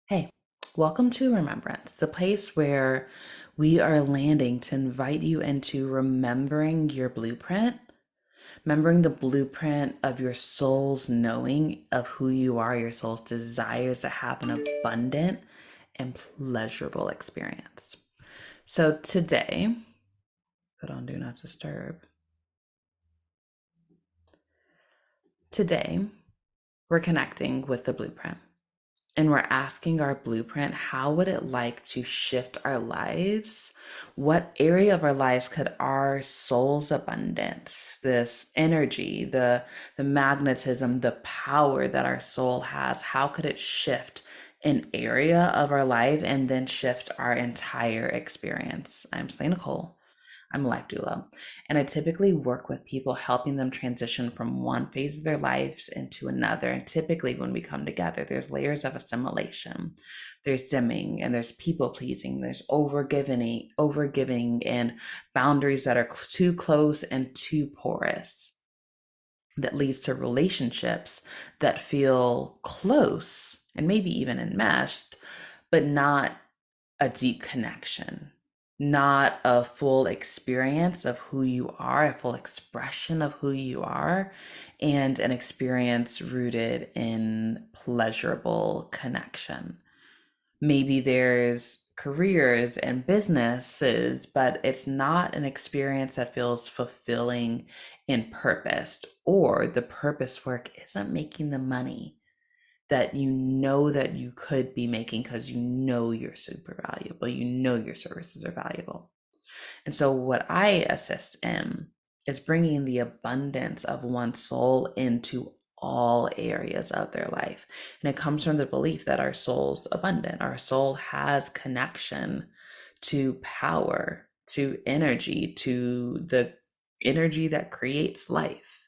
Hey, welcome to Remembrance, the place where we are landing to invite you into remembering your blueprint, remembering the blueprint of your soul's knowing of who you are, your soul's desires to have an abundant and pleasurable experience. So today, put on Do Not Disturb. Today, we're connecting with the blueprint. And we're asking our blueprint, how would it like to shift our lives? What area of our lives could our soul's abundance, this energy, the magnetism, the power that our soul has, how could it shift an area of our life and then shift our entire experience? I'm Slay Nicole. I'm a life doula, and I typically work with people helping them transition from one phase of their lives into another. And typically, when we come together, there's layers of assimilation, there's dimming, and there's people pleasing, there's overgiving, and boundaries that are too close and too porous. That leads to relationships that feel close and maybe even enmeshed, but not a deep connection, not a full experience of who you are, a full expression of who you are, and an experience rooted in pleasurable connection. Maybe there's careers and businesses, but it's not an experience that feels fulfilling and purposed, or the purpose work isn't making the money that you know that you could be making because you know you're super valuable, you know your services are valuable. And so what I assist in is bringing the abundance of one's soul into all areas of their life. And it comes from the belief that our soul's abundant. Our soul has connection to power, to energy, to the energy that creates life.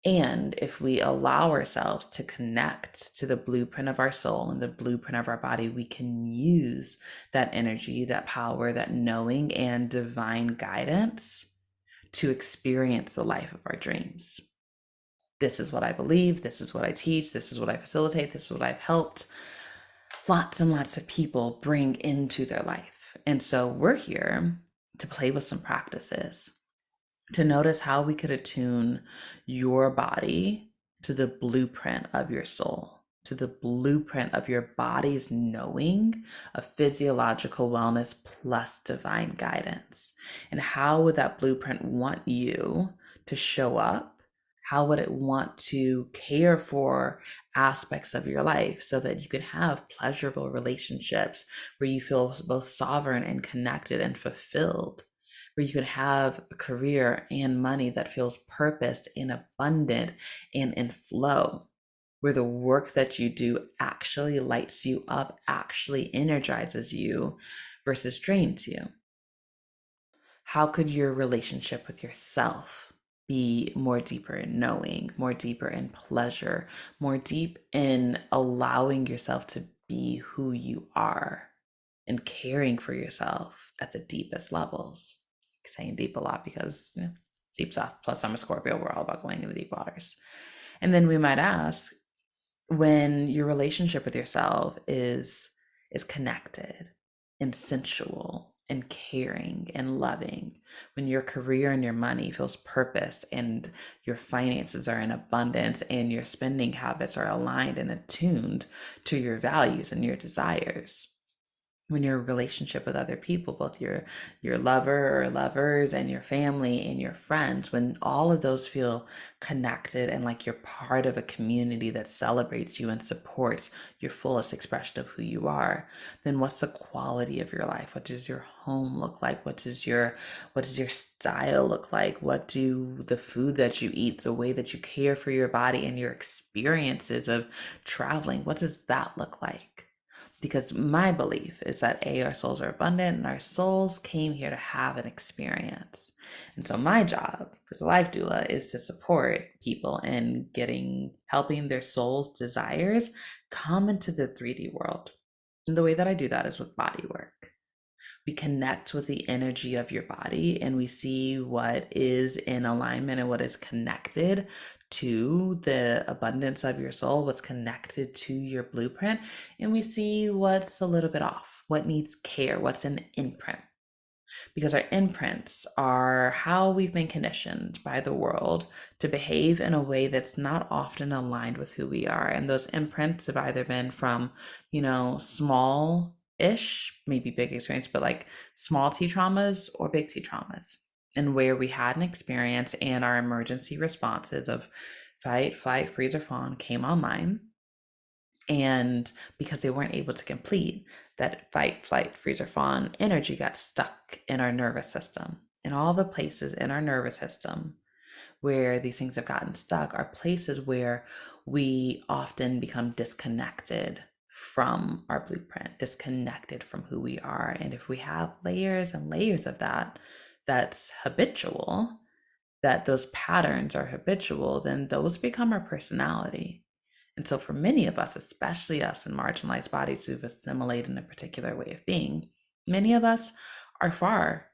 And if we allow ourselves to connect to the blueprint of our soul and the blueprint of our body, we can use that energy, that power, that knowing, and divine guidance to experience the life of our dreams. This is what I believe. This is what I teach. This is what I facilitate. This is what I've helped lots and lots of people bring into their life. And so we're here to play with some practices to notice how we could attune your body to the blueprint of your soul, to the blueprint of your body's knowing of physiological wellness plus divine guidance. And how would that blueprint want you to show up? How would it want to care for aspects of your life so that you can have pleasurable relationships where you feel both sovereign and connected and fulfilled? Where you can have a career and money that feels purposed and abundant and in flow, where the work that you do actually lights you up, actually energizes you versus drains you. How could your relationship with yourself be more deeper in knowing, more deeper in pleasure, more deep in allowing yourself to be who you are and caring for yourself at the deepest levels? Saying deep a lot because it's deep stuff. Plus, I'm a Scorpio. We're all about going in the deep waters. And then we might ask, when your relationship with yourself is connected and sensual and caring and loving, when your career and your money feels purpose and your finances are in abundance and your spending habits are aligned and attuned to your values and your desires, when your relationship with other people, both your lover or lovers and your family and your friends, when all of those feel connected and like you're part of a community that celebrates you and supports your fullest expression of who you are, then what's the quality of your life? What does your home look like? What does your style look like? What do the food that you eat, the way that you care for your body and your experiences of traveling, what does that look like? Because my belief is that our souls are abundant and our souls came here to have an experience. And so my job as a life doula is to support people in helping their soul's desires come into the 3D world. And the way that I do that is with body work. We connect with the energy of your body and we see what is in alignment and what is connected to the abundance of your soul, what's connected to your blueprint, and we see what's a little bit off, what needs care, what's an imprint. Because our imprints are how we've been conditioned by the world to behave in a way that's not often aligned with who we are. And those imprints have either been from, small ish, maybe big experience, but like small T traumas or big T traumas, and where we had an experience and our emergency responses of fight, flight, freeze, or fawn came online. And because they weren't able to complete, that fight, flight, freeze, or fawn energy got stuck in our nervous system. And all the places in our nervous system where these things have gotten stuck are places where we often become disconnected from our blueprint, disconnected from who we are. And if we have layers and layers of that, that's habitual, that those patterns are habitual, then those become our personality. And so, for many of us, especially us in marginalized bodies who've assimilated in a particular way of being, many of us are far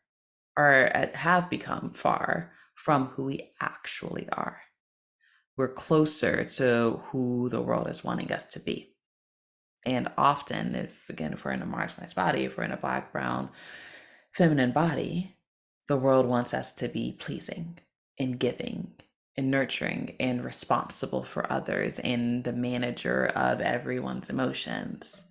or have become far from who we actually are. We're closer to who the world is wanting us to be. And often, if we're in a marginalized body, if we're in a Black, brown, feminine body, the world wants us to be pleasing and giving and nurturing and responsible for others and the manager of everyone's emotions.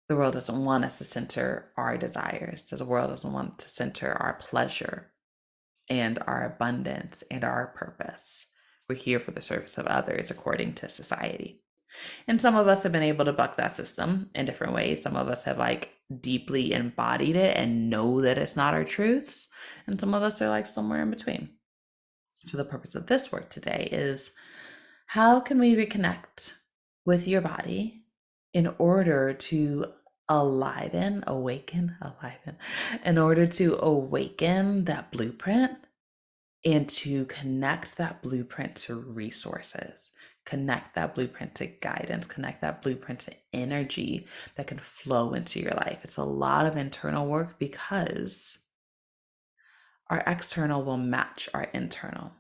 The world doesn't want us to center our desires. The world doesn't want to center our pleasure and our abundance and our purpose. We're here for the service of others according to society. And some of us have been able to buck that system in different ways. Some of us have like deeply embodied it and know that it's not our truths. And some of us are like somewhere in between. So the purpose of this work today is, how can we reconnect with your body in order to in order to awaken that blueprint and to connect that blueprint to resources, connect that blueprint to guidance, connect that blueprint to energy that can flow into your life. It's a lot of internal work because our external will match our internal.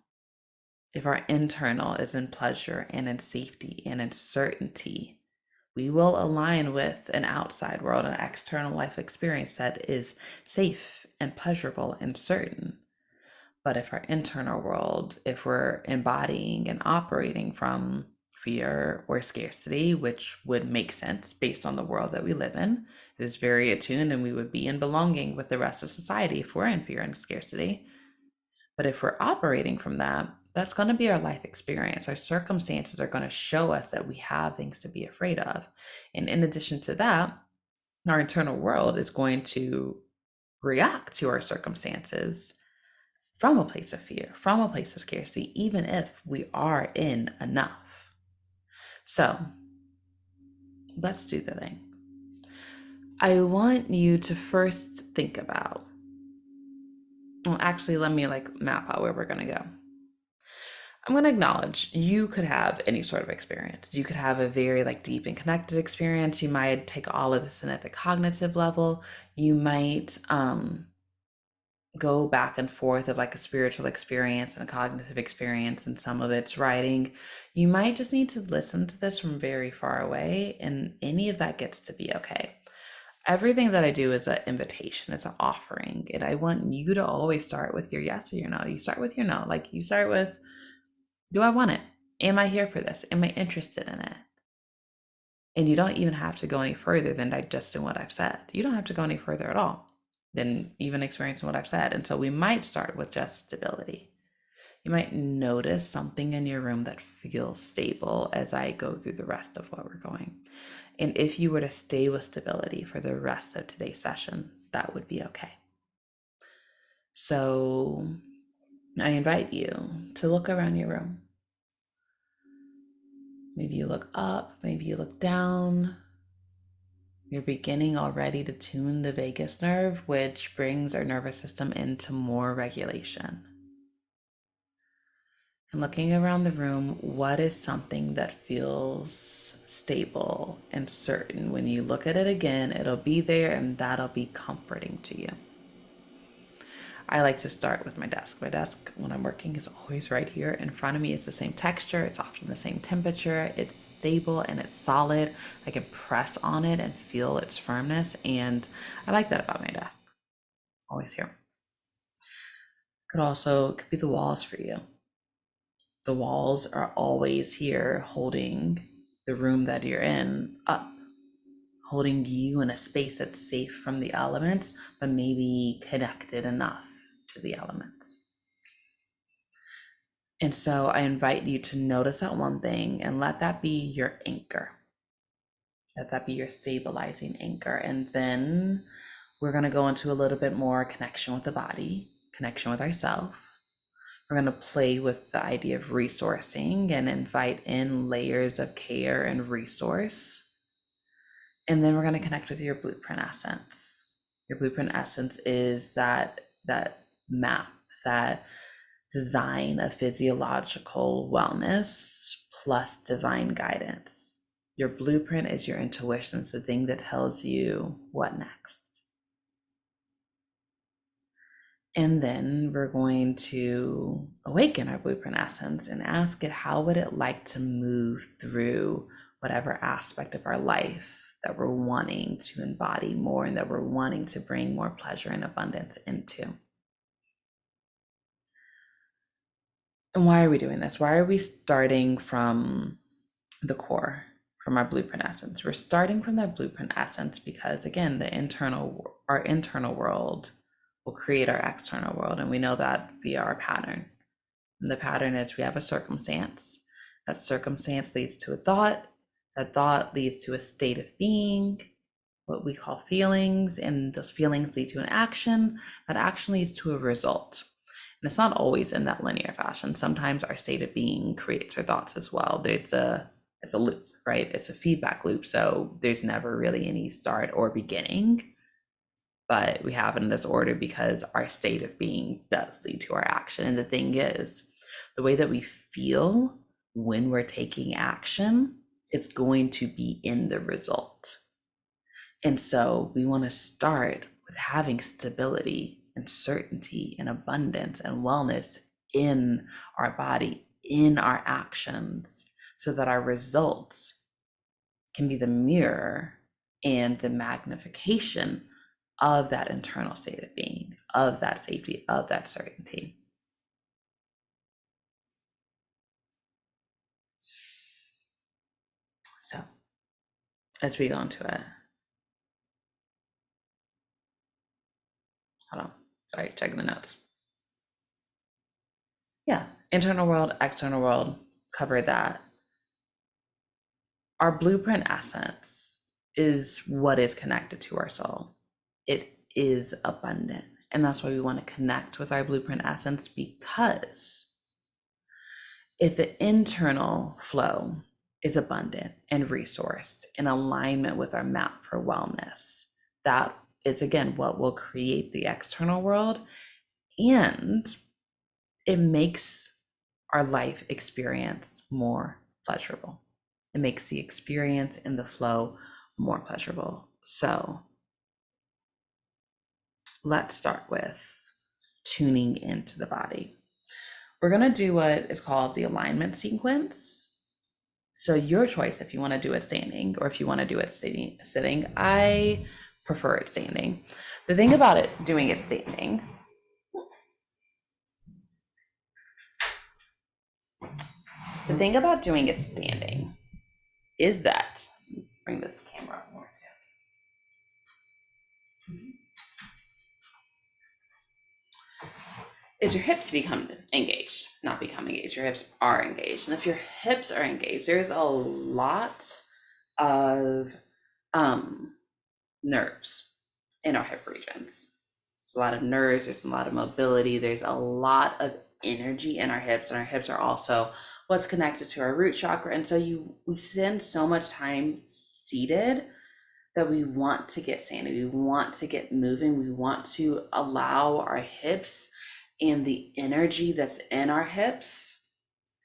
If our internal is in pleasure and in safety and in certainty, we will align with an outside world, an external life experience that is safe and pleasurable and certain. But if our internal world, if we're embodying and operating from fear or scarcity, which would make sense based on the world that we live in, it is very attuned and we would be in belonging with the rest of society if we're in fear and scarcity. But if we're operating from that, that's going to be our life experience. Our circumstances are going to show us that we have things to be afraid of. And in addition to that, our internal world is going to react to our circumstances from a place of fear, from a place of scarcity, even if we are in enough. So let's do the thing. I want you to first think about, well, actually, let me like map out where we're going to go. I'm going to acknowledge you could have any sort of experience. You could have a very like deep and connected experience. You might take all of this in at the cognitive level. You might go back and forth of like a spiritual experience and a cognitive experience, and some of it's writing. You might just need to listen to this from very far away, and any of that gets to be okay. Everything that I do is an invitation, it's an offering, and I want you to always start with your yes or your no. You start with your no. Like, you start with, do I want it? Am I here for this? Am I interested in it? And you don't even have to go any further than digesting what I've said. You don't have to go any further at all than even experiencing what I've said. And so we might start with just stability. You might notice something in your room that feels stable as I go through the rest of what we're going. And if you were to stay with stability for the rest of today's session, that would be okay. So I invite you to look around your room. Maybe you look up, maybe you look down. You're beginning already to tune the vagus nerve, which brings our nervous system into more regulation. And looking around the room, what is something that feels stable and certain? When you look at it again, it'll be there and that'll be comforting to you. I like to start with my desk. My desk, when I'm working, is always right here in front of me. It's the same texture, it's often the same temperature, it's stable and it's solid. I can press on it and feel its firmness, and I like that about my desk. Always here. Could be the walls for you. The walls are always here holding the room that you're in up, holding you in a space that's safe from the elements, but maybe connected enough to the elements. And so I invite you to notice that one thing and let that be your anchor. Let that be your stabilizing anchor. And then we're going to go into a little bit more connection with the body, connection with ourselves. We're going to play with the idea of resourcing and invite in layers of care and resource. And then we're going to connect with your blueprint essence. Your blueprint essence is that map, that design of physiological wellness plus divine guidance. Your blueprint is your intuition. It's the thing that tells you what next. And then we're going to awaken our blueprint essence and ask it, how would it like to move through whatever aspect of our life that we're wanting to embody more and that we're wanting to bring more pleasure and abundance into? And why are we doing this? Why are we starting from the core, from our blueprint essence? We're starting from that blueprint essence because, again, our internal world will create our external world, and we know that via our pattern. And the pattern is we have a circumstance. That circumstance leads to a thought. That thought leads to a state of being, what we call feelings, and those feelings lead to an action. That action leads to a result. And it's not always in that linear fashion. Sometimes our state of being creates our thoughts as well. It's a loop, right? It's a feedback loop. So there's never really any start or beginning, but we have it in this order because our state of being does lead to our action. And the thing is, the way that we feel when we're taking action is going to be in the result. And so we want to start with having stability and certainty and abundance and wellness in our body, in our actions, so that our results can be the mirror and the magnification of that internal state of being, of that safety, of that certainty. So as we go into it, hold on, sorry, checking the notes. Yeah, internal world, external world, cover that. Our blueprint essence is what is connected to our soul. It is abundant. And that's why we want to connect with our blueprint essence, because if the internal flow is abundant and resourced in alignment with our map for wellness, that is, again, what will create the external world. And it makes our life experience more pleasurable. It makes the experience and the flow more pleasurable. So let's start with tuning into the body. We're going to do what is called the alignment sequence. So your choice if you want to do it standing or if you want to do it sitting. I prefer it standing. The thing about it doing it standing, is that, bring this camera up more too, is your hips become engaged, not become engaged. Your hips are engaged. And if your hips are engaged, there's a lot of nerves in our hip regions. There's a lot of nerves, there's a lot of mobility, there's a lot of energy in our hips, and our hips are also what's connected to our root chakra. And so we spend so much time seated that we want to get standing, we want to get moving, we want to allow our hips and the energy that's in our hips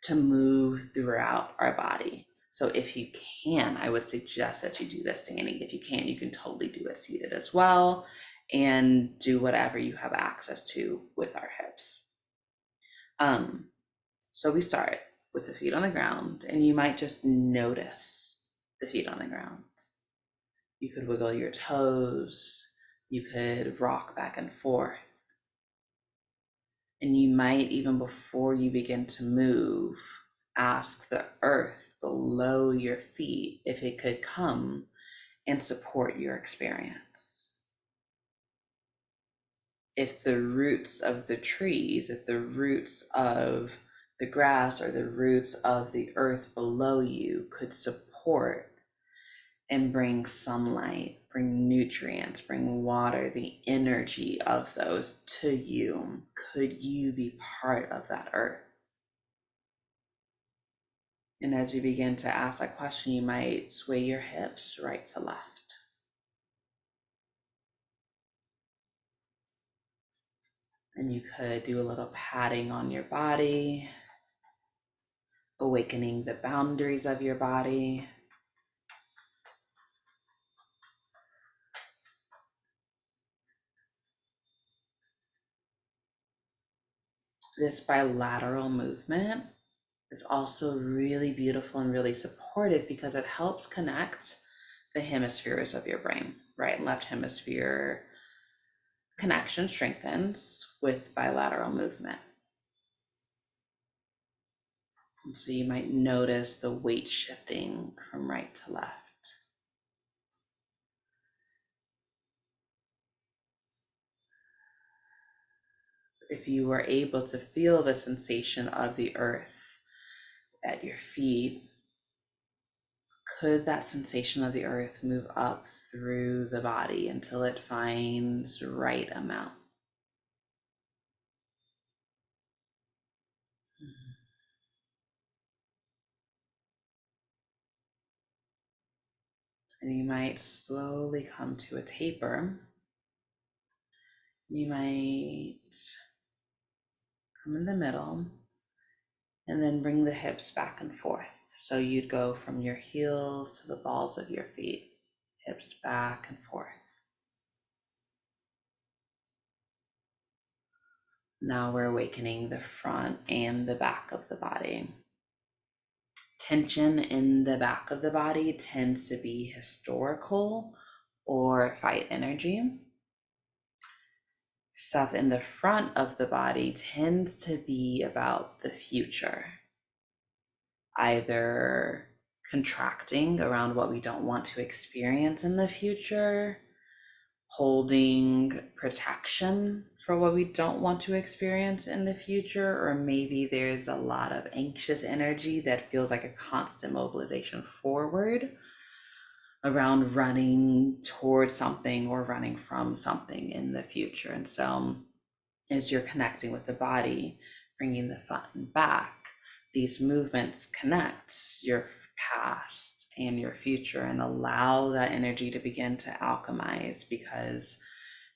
to move throughout our body. So if you can, I would suggest that you do this standing. If you can, you can totally do it seated as well. and do whatever you have access to with our hips. Um, so we start with the feet on the ground, and you might just notice the feet on the ground. You could wiggle your toes, you could rock back and forth, and you might, even before you begin to move, ask the earth below your feet if it could come and support your experience. If the roots of the trees, if the roots of the grass or the roots of the earth below you could support and bring sunlight, bring nutrients, bring water, the energy of those to you, could you be part of that earth? And as you begin to ask that question, you might sway your hips right to left. And you could do a little patting on your body, awakening the boundaries of your body. This bilateral movement is also really beautiful and really supportive because it helps connect the hemispheres of your brain. Right and left hemisphere connection strengthens with bilateral movement. And so you might notice the weight shifting from right to left. If you were able to feel the sensation of the earth at your feet, could that sensation of the earth move up through the body until it finds right amount? And you might slowly come to a taper. You might come in the middle and then bring the hips back and forth. So you'd go from your heels to the balls of your feet, hips back and forth. Now we're awakening the front and the back of the body. Tension in the back of the body tends to be historical or fight energy. Stuff in the front of the body tends to be about the future, either contracting around what we don't want to experience in the future, holding protection for what we don't want to experience in the future, or maybe there's a lot of anxious energy that feels like a constant mobilization forward around running towards something or running from something in the future. And so as you're connecting with the body, bringing the front and back, these movements connect your past and your future and allow that energy to begin to alchemize because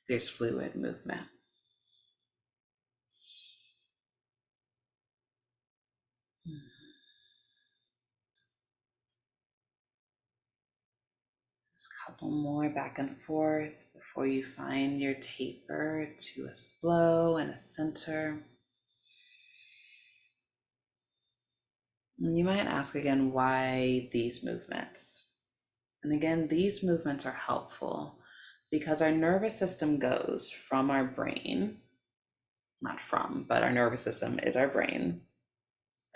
there's fluid movement. Just a couple more back and forth before you find your taper to a slow and a center. And you might ask again, why these movements? And again, these movements are helpful because our nervous system goes from our brain, not from, but our nervous system is our brain,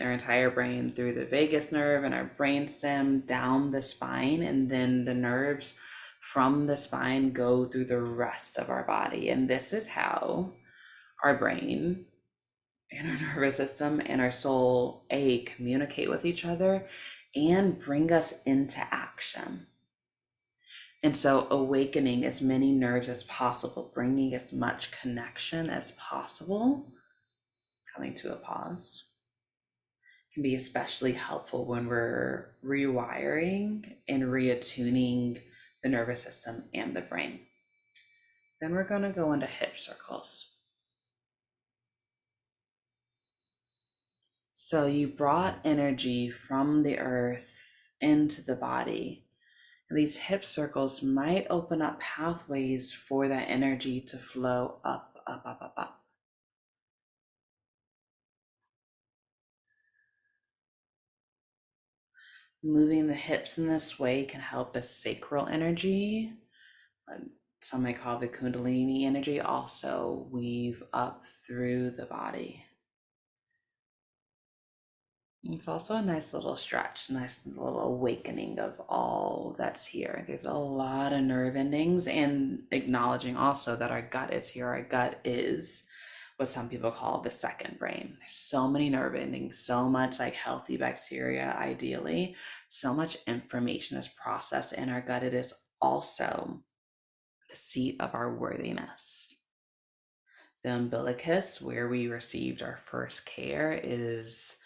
our entire brain through the vagus nerve and our brain stem down the spine, and then the nerves from the spine go through the rest of our body. And this is how our brain and our nervous system and our soul communicate with each other and bring us into action. And so awakening as many nerves as possible, bringing as much connection as possible, coming to a pause, can be especially helpful when we're rewiring and reattuning the nervous system and the brain. Then we're going to go into hip circles. So you brought energy from the earth into the body. And these hip circles might open up pathways for that energy to flow up, up, up, up, up. Moving the hips in this way can help the sacral energy, some might call the Kundalini energy, also weave up through the body. It's also a nice little stretch, nice little awakening of all that's here. There's a lot of nerve endings, and acknowledging also that our gut is here. Our gut is what some people call the second brain. There's so many nerve endings, so much like healthy bacteria, ideally, so much information is processed in our gut. It is also the seat of our worthiness. The umbilicus, where we received our first care, is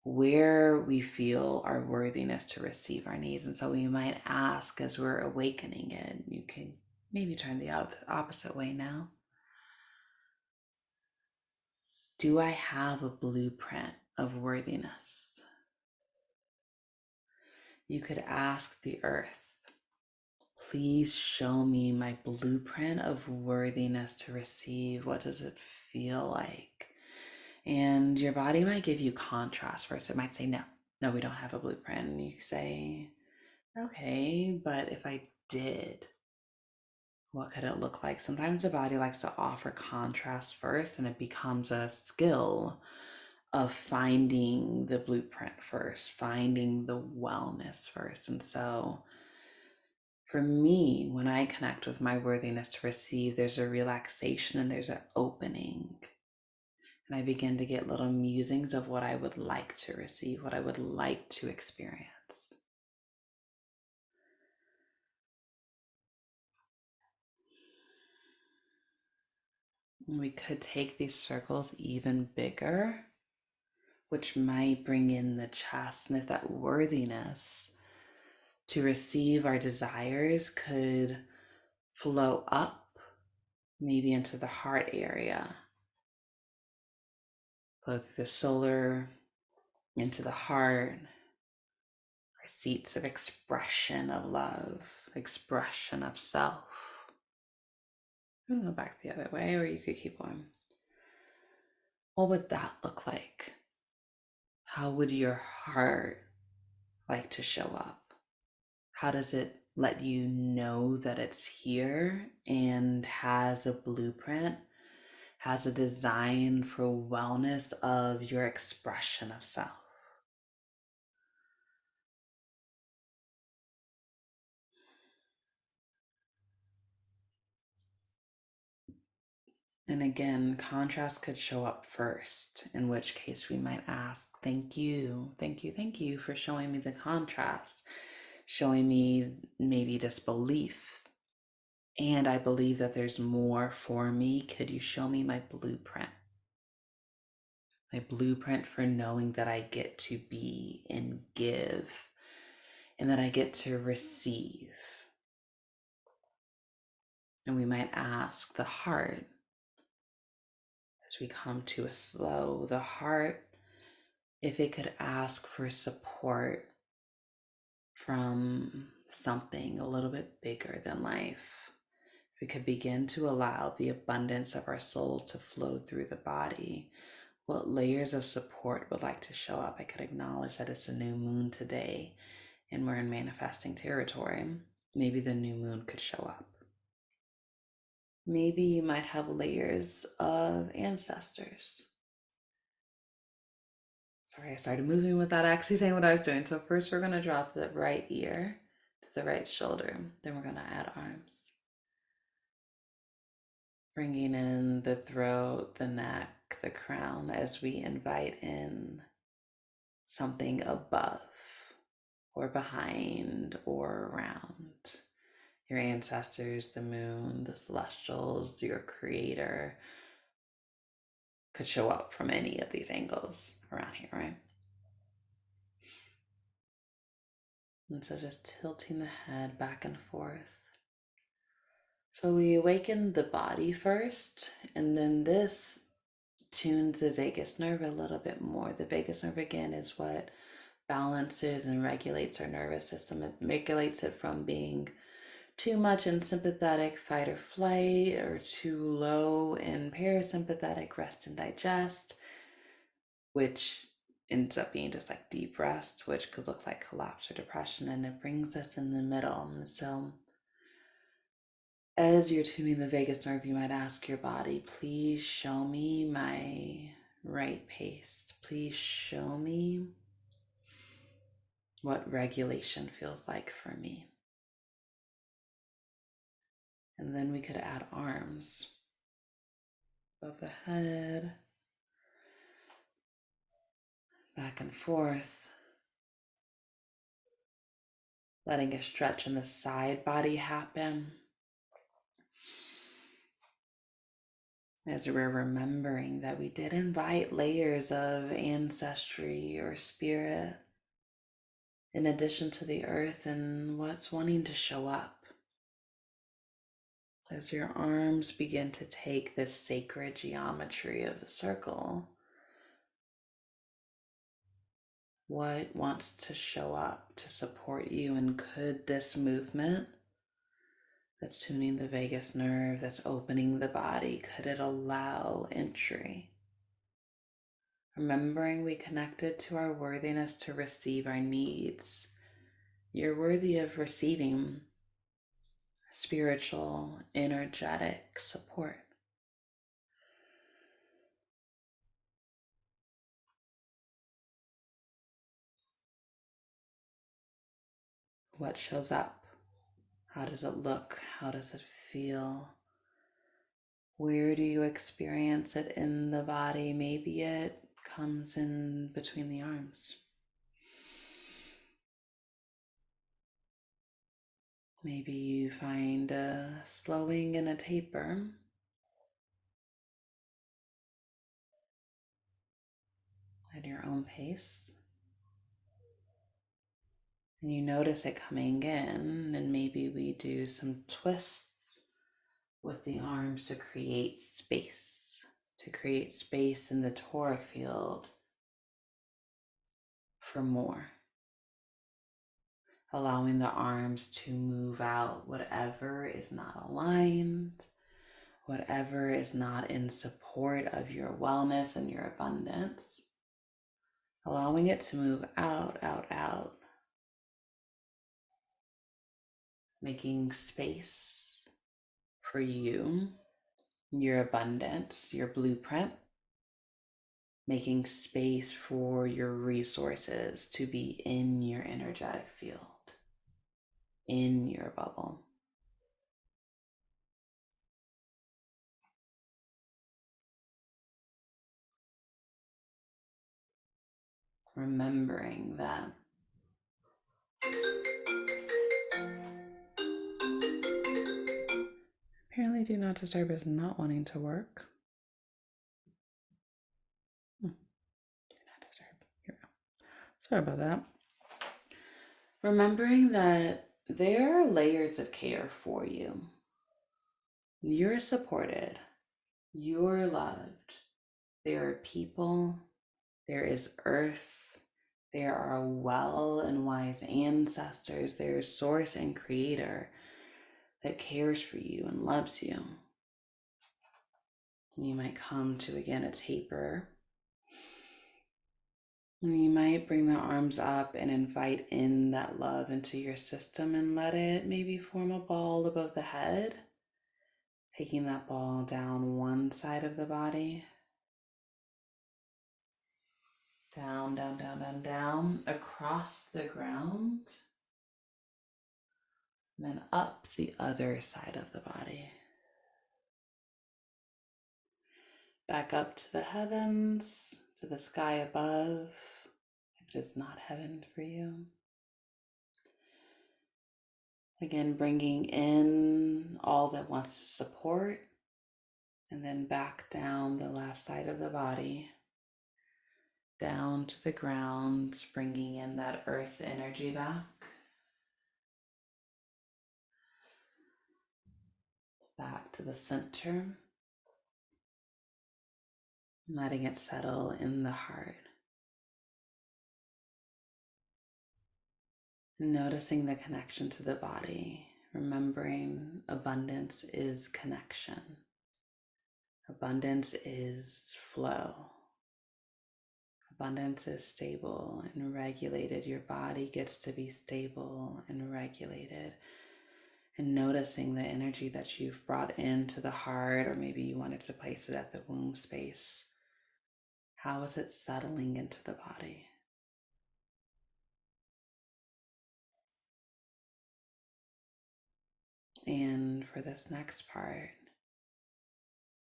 where we feel our worthiness to receive our needs. And so we might ask as we're awakening it, you can maybe turn the opposite way now. Do I have a blueprint of worthiness? You could ask the earth, please show me my blueprint of worthiness to receive. What does it feel like? And your body might give you contrast first. It might say, no, no, we don't have a blueprint. And you say, okay, but if I did, what could it look like? Sometimes the body likes to offer contrast first, and it becomes a skill of finding the blueprint first, finding the wellness first. And so for me, when I connect with my worthiness to receive, there's a relaxation and there's an opening. And I begin to get little musings of what I would like to receive, what I would like to experience. And we could take these circles even bigger, which might bring in the chest. And if that worthiness to receive our desires could flow up, maybe into the heart area, flow through the solar, into the heart, our seats of expression of love, expression of self. I'm gonna go back the other way, or you could keep going. What would that look like? How would your heart like to show up? How does it let you know that it's here and has a blueprint, has a design for wellness of your expression of self? And again, contrast could show up first, in which case we might ask, thank you, thank you, thank you for showing me the contrast, showing me maybe disbelief. And I believe that there's more for me. Could you show me my blueprint? My blueprint for knowing that I get to be and give, and that I get to receive. And we might ask the heart, as we come to a slow, the heart, if it could ask for support from something a little bit bigger than life. We could begin to allow the abundance of our soul to flow through the body. What layers of support would like to show up? I could acknowledge that it's a new moon today and we're in manifesting territory. Maybe the new moon could show up. Maybe you might have layers of ancestors. Sorry, I started moving without actually saying what I was doing. So first we're going to drop the right ear to the right shoulder. Then we're going to add arms. Bringing in the throat, the neck, the crown as we invite in something above or behind or around. Your ancestors, the moon, the celestials, your creator could show up from any of these angles around here, right? And so just tilting the head back and forth. So we awaken the body first, and then this tunes the vagus nerve a little bit more. The vagus nerve, again, is what balances and regulates our nervous system. It regulates it from being too much in sympathetic fight or flight or too low in parasympathetic rest and digest, which ends up being just like deep rest, which could look like collapse or depression, and it brings us in the middle. And so as you're tuning the vagus nerve, you might ask your body, please show me my right pace. Please show me what regulation feels like for me. And then we could add arms above the head, back and forth, letting a stretch in the side body happen as we're remembering that we did invite layers of ancestry or spirit in addition to the earth and what's wanting to show up. As your arms begin to take this sacred geometry of the circle, what wants to show up to support you? And could this movement that's tuning the vagus nerve, that's opening the body, could it allow entry? Remembering we connected to our worthiness to receive our needs. You're worthy of receiving spiritual, energetic support. What shows up? How does it look? How does it feel? Where do you experience it in the body? Maybe it comes in between the arms. Maybe you find a slowing and a taper. At your own pace. And you notice it coming in, and maybe we do some twists with the arms to create space in the toric field for more. Allowing the arms to move out whatever is not aligned, whatever is not in support of your wellness and your abundance. Allowing it to move out, out, out. Making space for you, your abundance, your blueprint. Making space for your resources to be in your energetic field, in your bubble. Remembering that apparently do not disturb is not wanting to work. Do not disturb. Here we go. Sorry about that. Remembering that there are layers of care for you. You're supported. You're loved. There are people. There is earth. There are well and wise ancestors. There is source and creator that cares for you and loves you. You might come to, again, a taper. And you might bring the arms up and invite in that love into your system and let it maybe form a ball above the head. Taking that ball down one side of the body. Down, down, down, down, down, across the ground. And then up the other side of the body. Back up to the heavens, to the sky above, if it's not heaven for you. Again, bringing in all that wants to support, and then back down the left side of the body, down to the ground, bringing in that earth energy back. Back to the center, letting it settle in the heart. Noticing the connection to the body, remembering abundance is connection, abundance is flow. Abundance is stable and regulated. Your body gets to be stable and regulated. And noticing the energy that you've brought into the heart, or maybe you wanted to place it at the womb space. How is it settling into the body? And for this next part,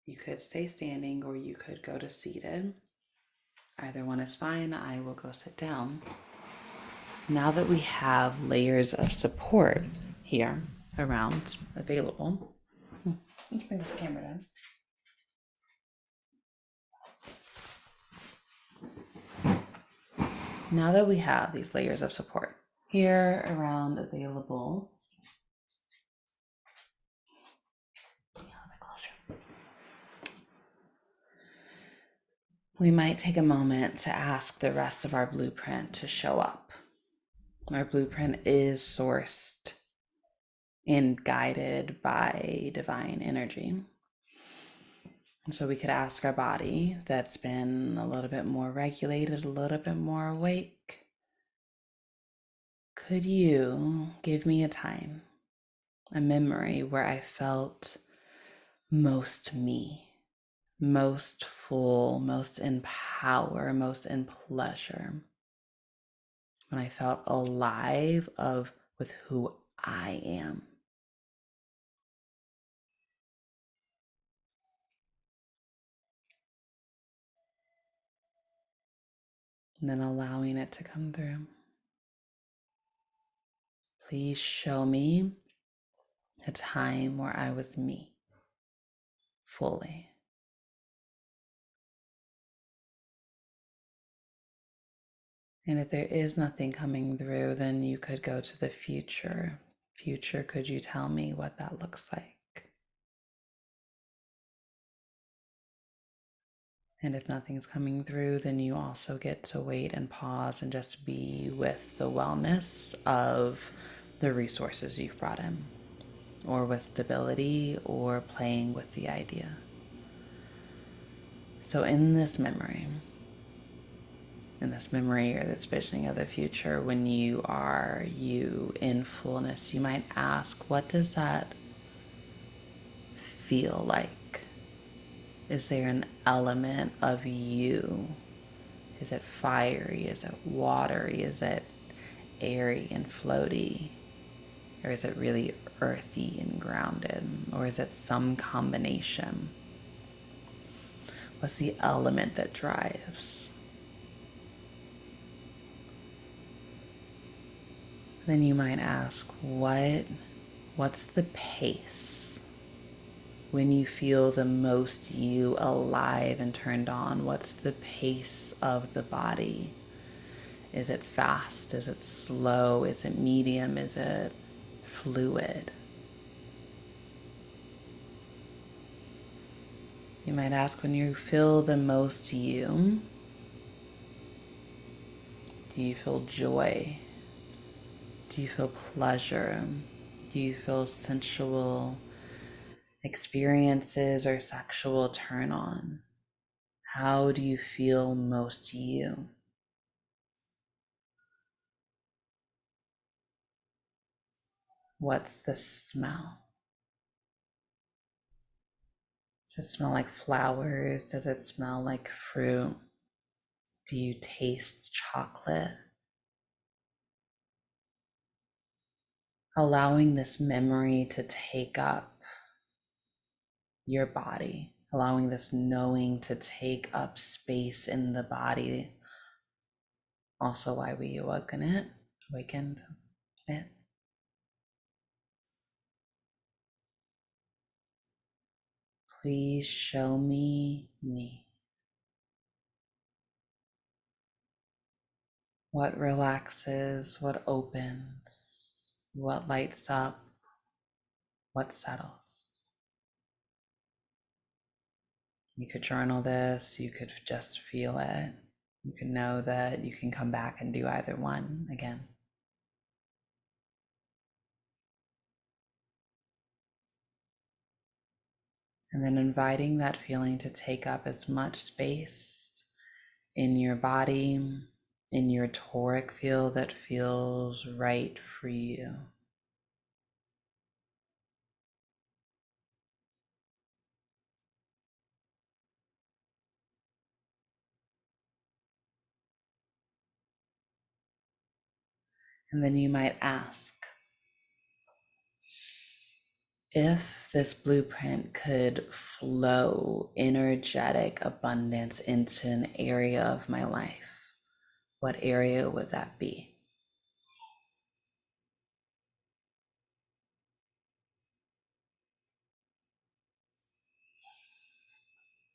you could stay standing or you could go to seated. Either one is fine. I will go sit down. Now that we have layers of support here around available, let's bring this camera down. Now that we have these layers of support here around available, we might take a moment to ask the rest of our blueprint to show up. Our blueprint is sourced and guided by divine energy. And so we could ask our body that's been a little bit more regulated, a little bit more awake, could you give me a time, a memory where I felt most me, most full, most in power, most in pleasure, when I felt alive with who I am? And then allowing it to come through. Please show me a time where I was me fully. And if there is nothing coming through, then you could go to the future. Future, could you tell me what that looks like? And if nothing's coming through, then you also get to wait and pause and just be with the wellness of the resources you've brought in, or with stability, or playing with the idea. So in this memory or this visioning of the future, when you are you in fullness, you might ask, what does that feel like? Is there an element of you? Is it fiery? Is it watery? Is it airy and floaty? Or is it really earthy and grounded? Or is it some combination? What's the element that drives? Then you might ask, what's the pace? When you feel the most you, alive and turned on, what's the pace of the body? Is it fast? Is it slow? Is it medium? Is it fluid? You might ask, when you feel the most you, do you feel joy? Do you feel pleasure? Do you feel sensual experiences or sexual turn on? How do you feel most you? What's the smell? Does it smell like flowers? Does it smell like fruit? Do you taste chocolate? Allowing this memory to take up your body, allowing this knowing to take up space in the body. Also why we awakened it. Please show me me. What relaxes, what opens, what lights up, what settles. You could journal this, you could just feel it. You can know that you can come back and do either one again. And then inviting that feeling to take up as much space in your body, in your toric field that feels right for you. And then you might ask, if this blueprint could flow energetic abundance into an area of my life, what area would that be?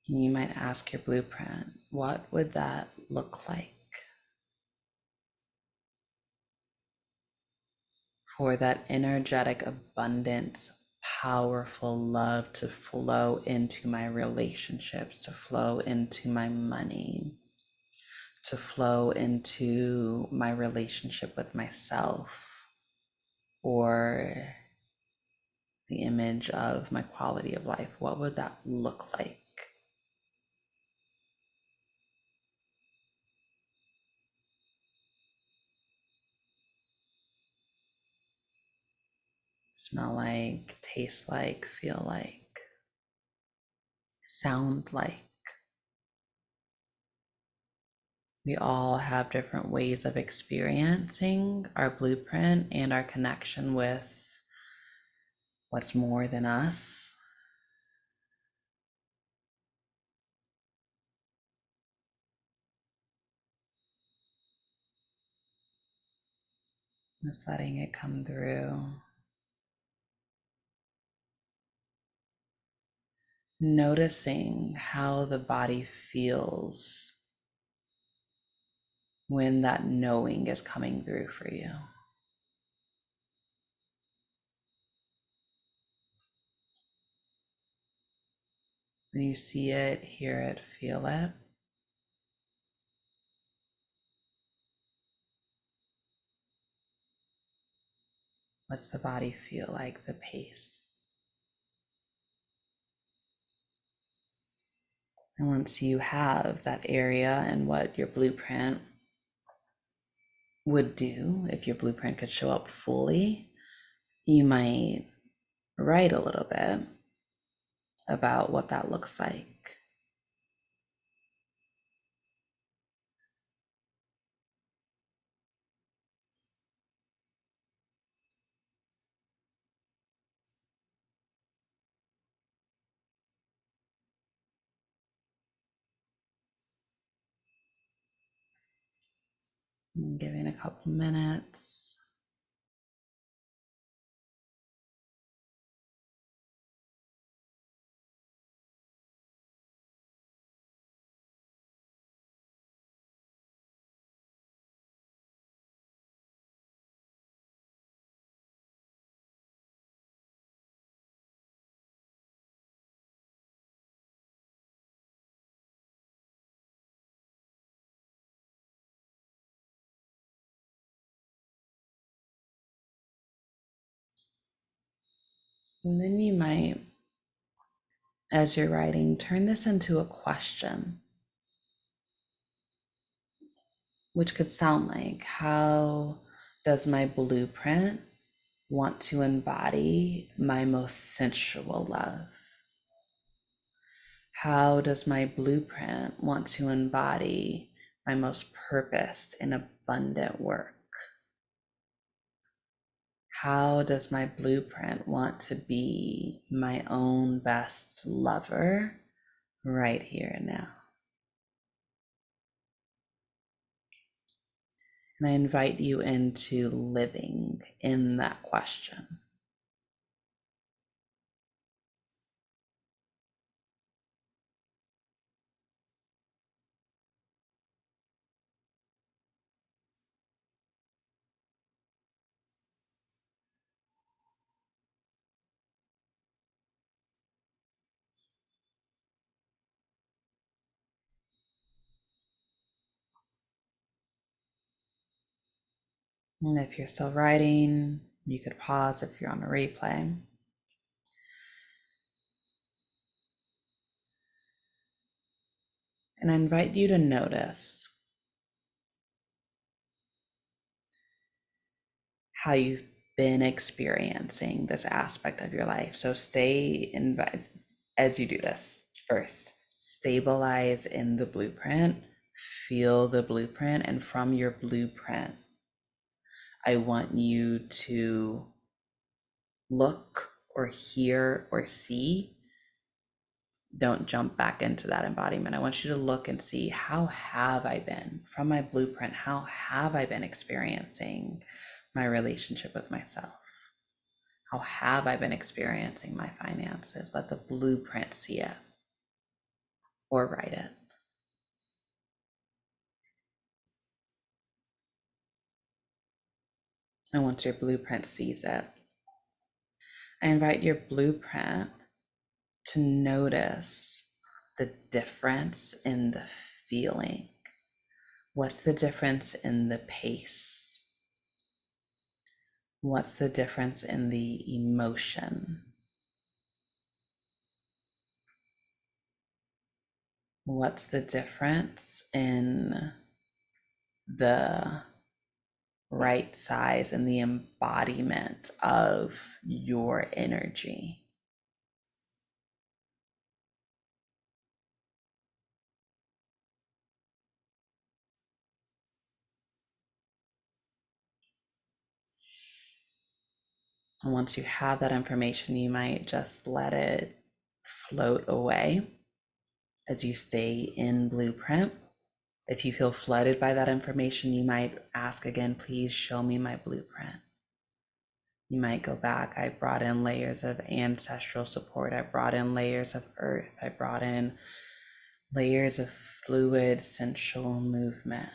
And you might ask your blueprint, what would that look like for that energetic abundance, powerful love to flow into my relationships, to flow into my money, to flow into my relationship with myself, or the image of my quality of life? What would that look like? Smell like, taste like, feel like, sound like. We all have different ways of experiencing our blueprint and our connection with what's more than us. Just letting it come through. Noticing how the body feels when that knowing is coming through for you. When you see it, hear it, feel it, what's the body feel like, the pace? And once you have that area and what your blueprint would do, if your blueprint could show up fully, you might write a little bit about what that looks like. And give it a couple minutes. And then you might, as you're writing, turn this into a question, which could sound like, how does my blueprint want to embody my most sensual love? How does my blueprint want to embody my most purposed and abundant work? How does my blueprint want to be my own best lover right here and now? And I invite you into living in that question. And if you're still writing, you could pause if you're on a replay. And I invite you to notice how you've been experiencing this aspect of your life. So stay in as you do this. First, stabilize in the blueprint, feel the blueprint, and from your blueprint, I want you to look or hear or see. Don't jump back into that embodiment. I want you to look and see, how have I been from my blueprint? How have I been experiencing my relationship with myself? How have I been experiencing my finances? Let the blueprint see it or write it. And once your blueprint sees it, I invite your blueprint to notice the difference in the feeling. What's the difference in the pace? What's the difference in the emotion? What's the difference in the right size and the embodiment of your energy? And once you have that information, you might just let it float away as you stay in blueprint. If you feel flooded by that information, you might ask again, please show me my blueprint. You might go back. I brought in layers of ancestral support. I brought in layers of earth. I brought in layers of fluid, sensual movement,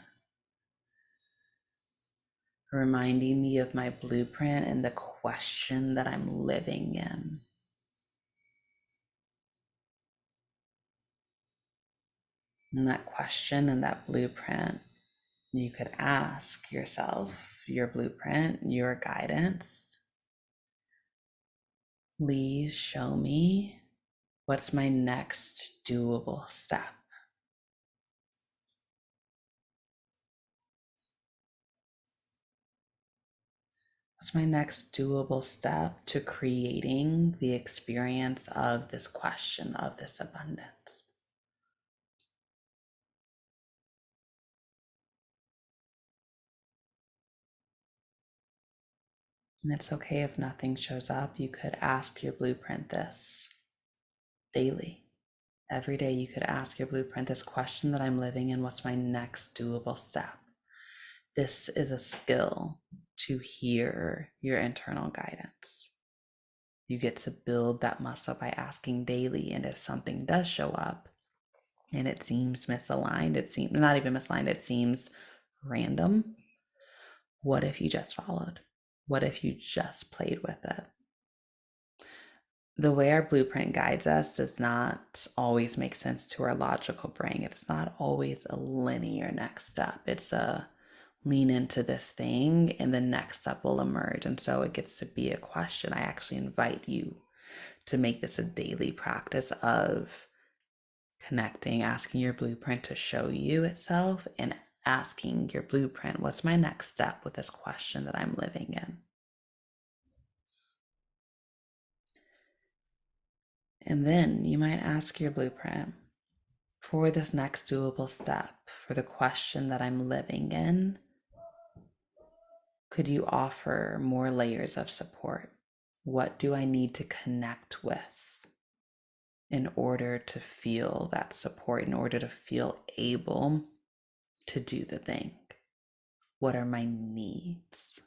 reminding me of my blueprint and the question that I'm living in. And that question and that blueprint, you could ask yourself, your blueprint, your guidance, please show me what's my next doable step. What's my next doable step to creating the experience of this question, of this abundance? And it's okay if nothing shows up. You could ask your blueprint this daily. Every day, you could ask your blueprint this question that I'm living in: what's my next doable step? This is a skill to hear your internal guidance. You get to build that muscle by asking daily. And if something does show up and it seems misaligned, it seems not even misaligned, it seems random, what if you just followed? What if you just played with it? The way our blueprint guides us does not always make sense to our logical brain. It's not always a linear next step. It's a lean into this thing and the next step will emerge. And so it gets to be a question. I actually invite you to make this a daily practice of connecting, asking your blueprint to show you itself, and asking your blueprint, what's my next step with this question that I'm living in? And then you might ask your blueprint, for this next doable step, for the question that I'm living in, could you offer more layers of support? What do I need to connect with in order to feel that support, in order to feel able to do the thing? What are my needs?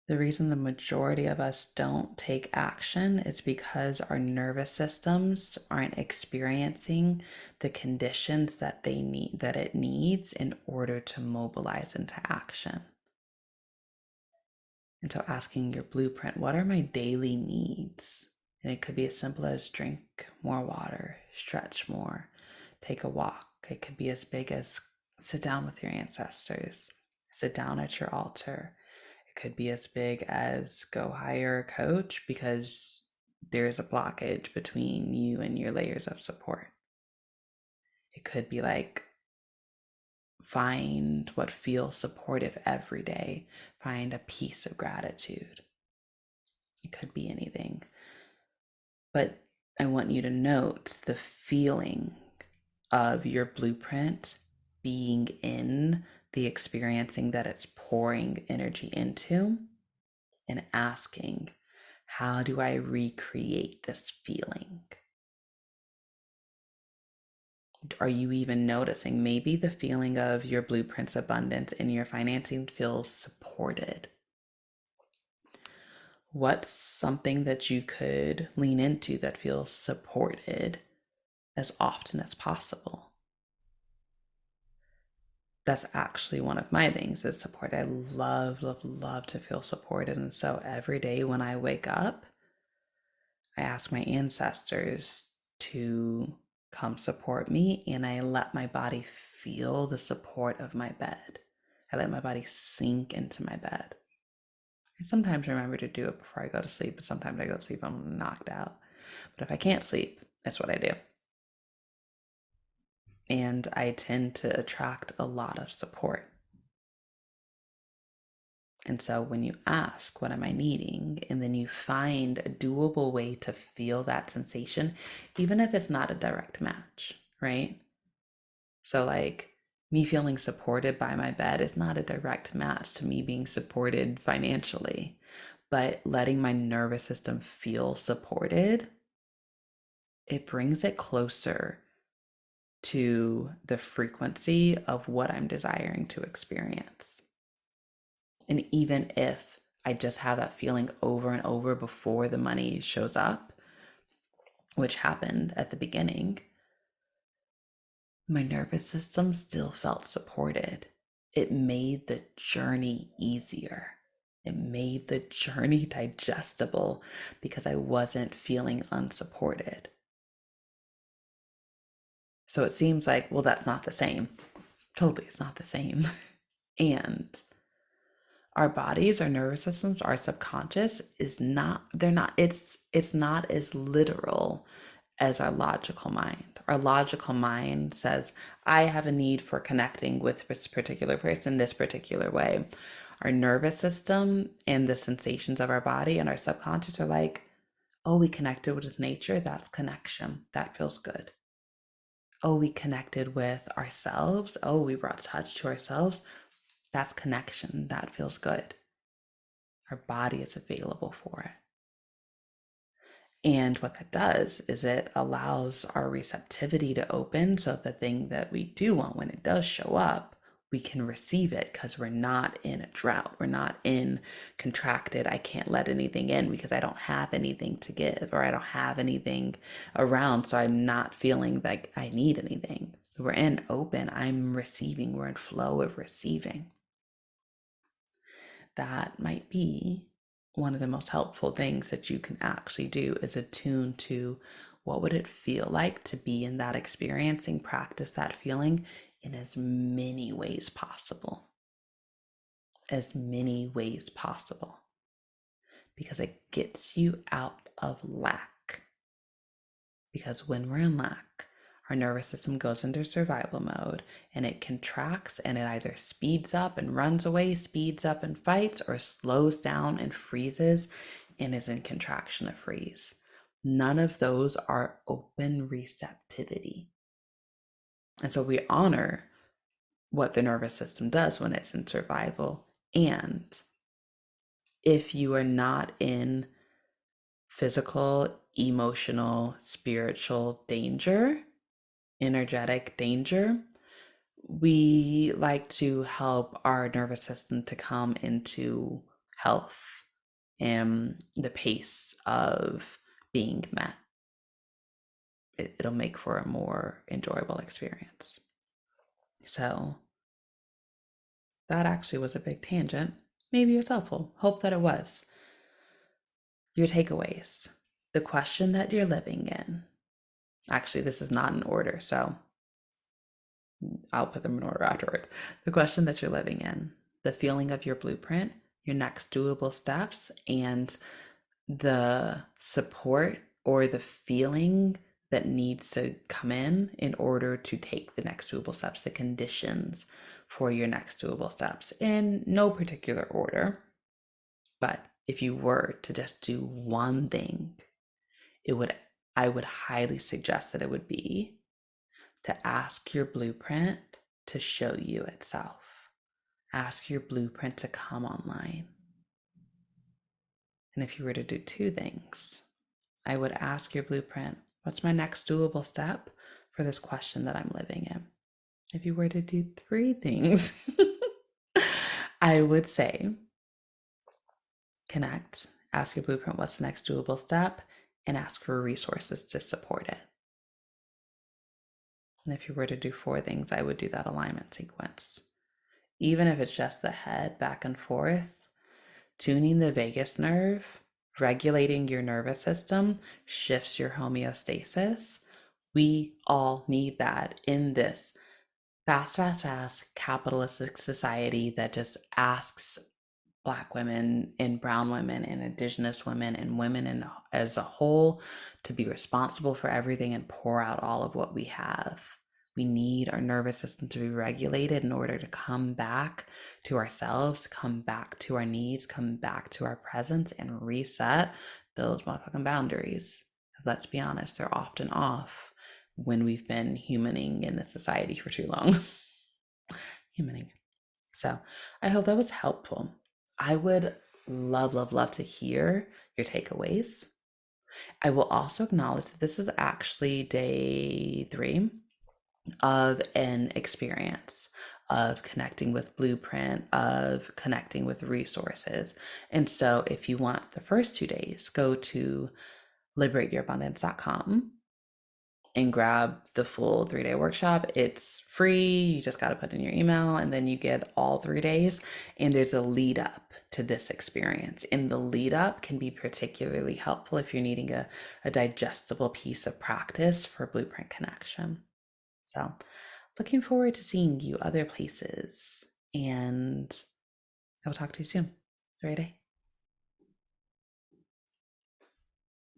The reason the majority of us don't take action is because our nervous systems aren't experiencing the conditions that it needs in order to mobilize into action. And so asking your blueprint, what are my daily needs? And it could be as simple as drink more water, stretch more, take a walk. It could be as big as sit down with your ancestors, sit down at your altar. It could be as big as go hire a coach because there's a blockage between you and your layers of support. It could be like, find what feels supportive every day, find a piece of gratitude. It could be anything. But I want you to note the feeling of your blueprint being in the experiencing that it's pouring energy into, and asking, how do I recreate this feeling? Are you even noticing maybe the feeling of your blueprint's abundance and your financing feels supported? What's something that you could lean into that feels supported as often as possible? That's actually one of my things, is support. I love, love, love to feel supported. And so every day when I wake up, I ask my ancestors to come support me, and I let my body feel the support of my bed. I let my body sink into my bed. I sometimes remember to do it before I go to sleep, but sometimes I go to sleep, I'm knocked out. But if I can't sleep, that's what I do. And I tend to attract a lot of support. And so when you ask, what am I needing? And then you find a doable way to feel that sensation, even if it's not a direct match, right? So, like, me feeling supported by my bed is not a direct match to me being supported financially, but letting my nervous system feel supported, it brings it closer to the frequency of what I'm desiring to experience. And even if I just have that feeling over and over before the money shows up, which happened at the beginning, my nervous system still felt supported. It made the journey easier. It made the journey digestible because I wasn't feeling unsupported. So it seems like, well, that's not the same. Totally, it's not the same. And our bodies, our nervous systems, our subconscious is not, they're not, it's not as literal as our logical mind. Our logical mind says, I have a need for connecting with this particular person this particular way. Our nervous system and the sensations of our body and our subconscious are like, oh, we connected with nature. That's connection. That feels good. Oh, we connected with ourselves. Oh, we brought touch to ourselves. That's connection. That feels good. Our body is available for it. And what that does is it allows our receptivity to open, so the thing that we do want, when it does show up, we can receive it because we're not in a drought. We're not in contracted, I can't let anything in because I don't have anything to give, or I don't have anything around. So I'm not feeling like I need anything. We're in open, I'm receiving, we're in flow of receiving. That might be one of the most helpful things that you can actually do, is attune to what would it feel like to be in that experiencing, practice that feeling in as many ways possible. As many ways possible. Because it gets you out of lack. Because when we're in lack, our nervous system goes into survival mode, and it contracts, and it either speeds up and runs away, speeds up and fights, or slows down and freezes and is in contraction of freeze. None of those are open receptivity. And so we honor what the nervous system does when it's in survival. And if you are not in physical, emotional, spiritual danger, energetic danger, we like to help our nervous system to come into health and the pace of being met. It'll make for a more enjoyable experience. So that actually was a big tangent. Maybe it's helpful. Hope that it was. Your takeaways. The question that you're living in. Actually, this is not in order, so I'll put them in order afterwards. The question that you're living in, the feeling of your blueprint, your next doable steps, and the support or the feeling that needs to come in order to take the next doable steps, the conditions for your next doable steps in no particular order. But if you were to just do one thing, it would I would highly suggest that it would be to ask your blueprint to show you itself. Ask your blueprint to come online. And if you were to do two things, I would ask your blueprint, what's my next doable step for this question that I'm living in? If you were to do three things, I would say connect, ask your blueprint, what's the next doable step, and ask for resources to support it. And if you were to do four things, I would do that alignment sequence. Even if it's just the head back and forth, tuning the vagus nerve, regulating your nervous system shifts your homeostasis. We all need that in this fast capitalistic society that just asks Black women and brown women and Indigenous women and women as a whole to be responsible for everything and pour out all of what we have. We need our nervous system to be regulated in order to come back to ourselves, come back to our needs, come back to our presence, and reset those motherfucking boundaries. Let's be honest, they're often off when we've been humaning in this society for too long. Humaning. So I hope that was helpful. I would love to hear your takeaways. I will also acknowledge that this is actually day 3 of an experience of connecting with Blueprint, of connecting with resources. And so if you want the first 2 days, go to liberateyourabundance.com and grab the full 3-day workshop. It's free. You just got to put in your email and then you get all 3 days. And there's a lead up to this experience. And the lead up can be particularly helpful if you're needing a digestible piece of practice for Blueprint Connection. So, looking forward to seeing you other places. And I will talk to you soon. Have a great day.